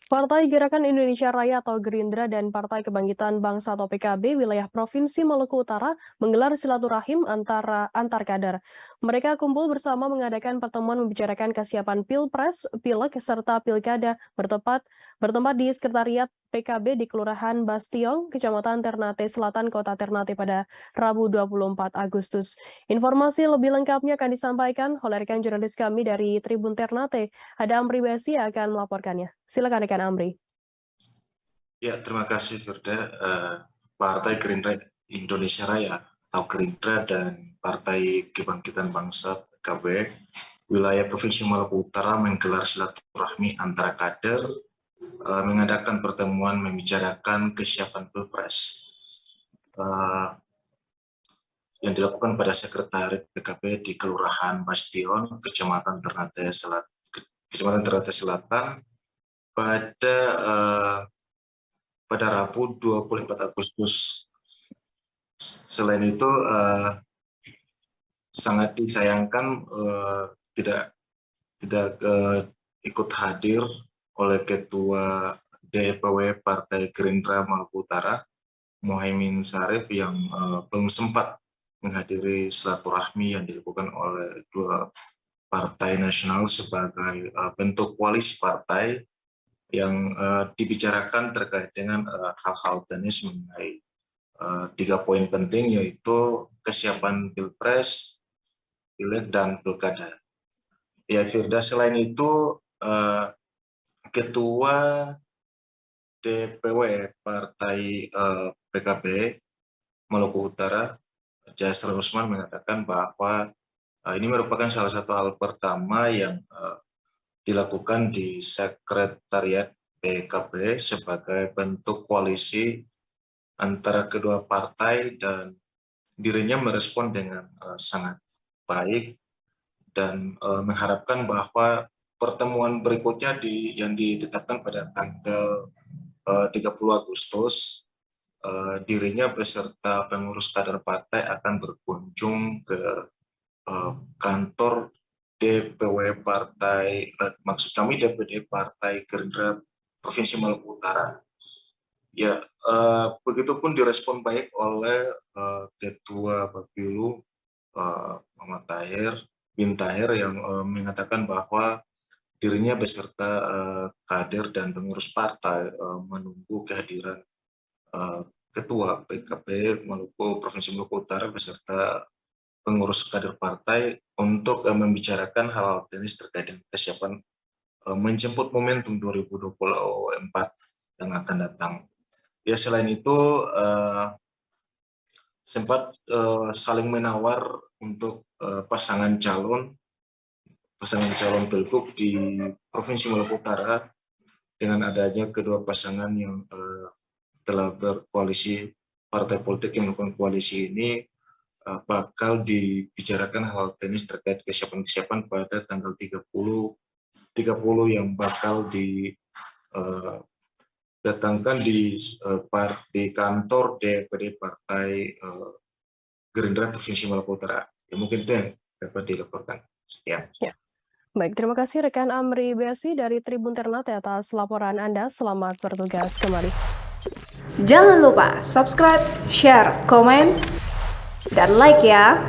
Partai Gerakan Indonesia Raya atau Gerindra dan Partai Kebangkitan Bangsa atau PKB wilayah Provinsi Maluku Utara menggelar silaturahim antar kader. Mereka kumpul bersama mengadakan pertemuan membicarakan kesiapan Pilpres, Pileg, serta Pilkada bertempat di Sekretariat PKB di Kelurahan Bastiong, Kecamatan Ternate Selatan, Kota Ternate pada Rabu 24 Agustus. Informasi lebih lengkapnya akan disampaikan oleh rekan jurnalis kami dari Tribun Ternate. Ada Amri Besi yang akan melaporkannya. Silakan rekan Amri. Ya, terima kasih Firda. Partai Gerindra Indonesia Raya atau Gerindra dan Partai Kebangkitan Bangsa PKB wilayah Provinsi Maluku Utara menggelar silaturahmi antara kader, mengadakan pertemuan membicarakan kesiapan Pilpres yang dilakukan pada Sekretariat PKB di Kelurahan Bastion, Kecamatan Ternate Selatan pada Rabu 24 Agustus. Selain itu, sangat disayangkan tidak ikut hadir oleh Ketua DPW Partai Gerindra Maluku Utara, Mohaimin Syarif, yang belum sempat menghadiri silaturahmi yang dilakukan oleh dua partai nasional sebagai bentuk koalisi partai yang dibicarakan terkait dengan hal-hal teknis mengenai 3 poin penting, yaitu kesiapan Pilpres, Pileg, dan Pilkada. Ya, Firda, selain itu Ketua DPW Partai PKB Maluku Utara, Jasra Usman, mengatakan bahwa ini merupakan salah satu hal pertama yang dilakukan di Sekretariat PKB sebagai bentuk koalisi antara kedua partai, dan dirinya merespon dengan sangat baik dan mengharapkan bahwa pertemuan berikutnya yang ditetapkan pada tanggal 30 Agustus, dirinya beserta pengurus kader partai akan berkunjung ke kantor DPW Partai, maksud kami DPD Partai Gerindra Provinsi Maluku Utara. Ya, begitupun direspon baik oleh Ketua Bapilu Muhammad bin Tahir, yang mengatakan bahwa dirinya beserta kader dan pengurus partai menunggu kehadiran Ketua PKB Provinsi Maluku Utara beserta pengurus kader partai untuk membicarakan hal-hal teknis terkait dengan kesiapan menjemput momentum 2024 yang akan datang. Ya, selain itu sempat saling menawar untuk pasangan calon pilgub di Provinsi Maluku Utara, dengan adanya kedua pasangan yang telah berkoalisi, partai politik yang melakukan koalisi ini bakal dibicarakan hal teknis terkait kesiapan pada tanggal 30 yang bakal datangkan di kantor DPD Partai Gerindra Provinsi Maluku Utara. Ya, mungkin itu yang dapat dilaporkan. Ya. Baik, terima kasih rekan Amri Besi dari Tribun Ternate atas laporan Anda. Selamat bertugas kembali. Jangan lupa subscribe, share, komen, dan like ya.